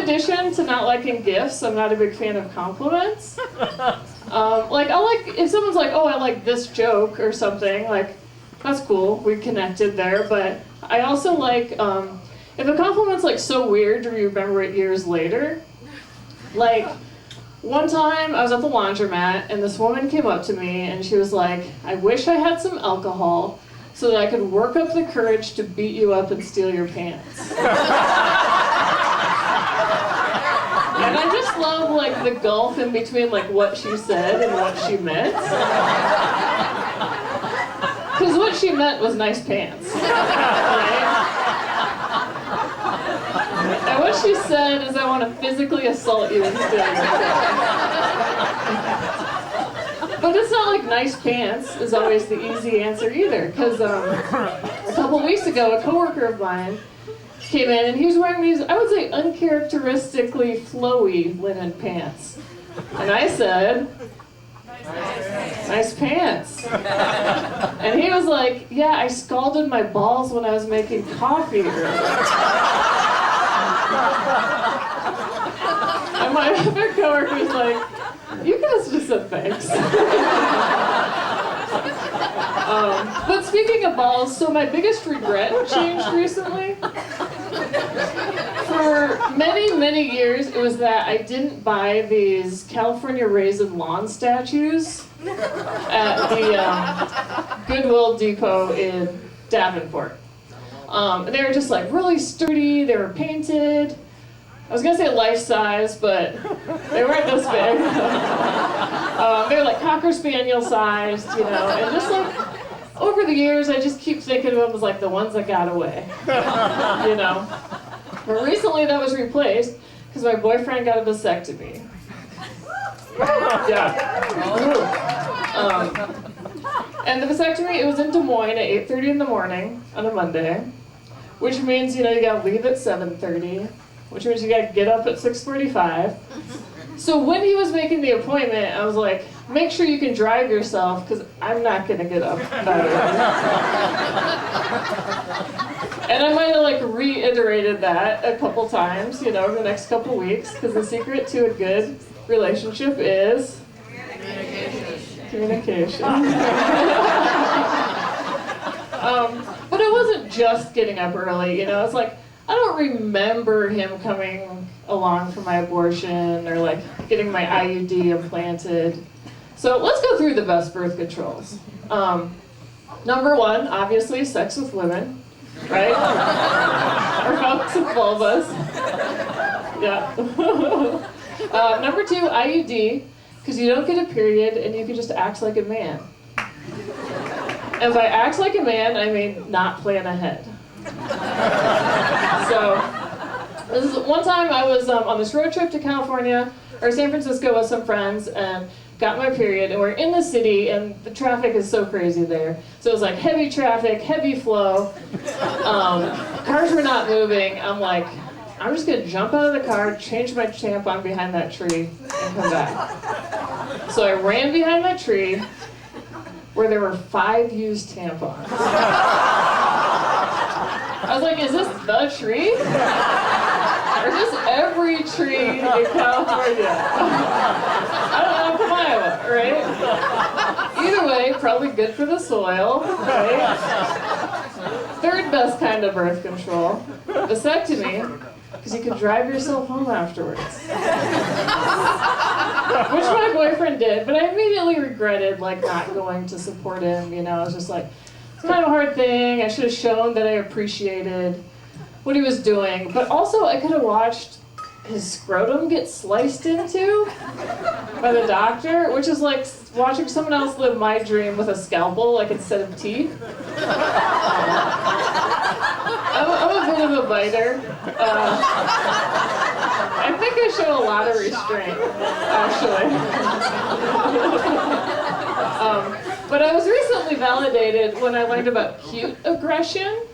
addition to not liking gifts, I'm not a big fan of compliments. If someone's like, oh, I like this joke or something, like, that's cool, we connected there, but I also like, if a compliment's like so weird to remember it years later. Like, one time I was at the laundromat and this woman came up to me and she was like, I wish I had some alcohol so that I could work up the courage to beat you up and steal your pants. And I just love like the gulf in between like what she said and what she meant. Because what she meant was nice pants, right? And what she said is, I want to physically assault you and steal your pants. But it's not like nice pants is always the easy answer either. Because a couple weeks ago, a coworker of mine came in and he was wearing these, I would say, uncharacteristically flowy linen pants. And I said, nice pants. And he was like, yeah, I scalded my balls when I was making coffee earlier. And my other coworker was like, you guys just said thanks. But speaking of balls, so my biggest regret changed recently. For many, many years, it was that I didn't buy these California raisin lawn statues at the Goodwill Depot in Davenport. They were just like really sturdy, they were painted. I was gonna say life size, but they weren't this big. They were like Cocker Spaniel sized, you know, and just like over the years, I just keep thinking of them as like the ones that got away, you know. But recently that was replaced because my boyfriend got a vasectomy. Yeah. And the vasectomy, it was in Des Moines at 8:30 in the morning on a Monday, which means, you know, you gotta leave at 7:30, which means you gotta get up at 6:45. So when he was making the appointment, I was like, make sure you can drive yourself, because I'm not gonna get up that early. And I might have like reiterated that a couple times, you know, over the next couple weeks, because the secret to a good relationship is communication. But it wasn't just getting up early, you know, it's like, I don't remember him coming along for my abortion or like getting my IUD implanted. So let's go through the best birth controls. Number one, obviously, sex with women, right? Or folks with vulvas. Yeah. Number two, IUD, because you don't get a period and you can just act like a man. And by act like a man, I mean not plan ahead. So, this is one time I was on this road trip to California, or San Francisco with some friends, and got my period, and we're in the city, and the traffic is so crazy there. So it was like heavy traffic, heavy flow, cars were not moving. I'm like, I'm just gonna jump out of the car, change my tampon behind that tree, and come back. So I ran behind that tree, where there were 5 used tampons. I was like, is this the tree? Or just every tree in California? I don't know, from Iowa, right? Either way, probably good for the soil, right? Third best kind of birth control, vasectomy, because you can drive yourself home afterwards. Which my boyfriend did, but I immediately regretted like not going to support him, you know. I was just like, it's kind of a hard thing. I should have shown that I appreciated what he was doing. But also, I could have watched his scrotum get sliced into by the doctor, which is like watching someone else live my dream with a scalpel, like instead of teeth. I'm a bit of a biter. I think I show a lot of restraint, actually. But I was recently validated when I learned about cute aggression.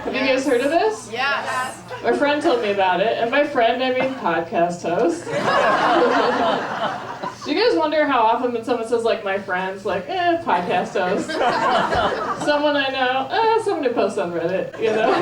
Have you guys heard of this? Yes. My friend told me about it, and by friend I mean podcast host. Do you guys wonder how often when someone says like my friend's like, podcast host? Someone I know, someone who posts on Reddit, you know?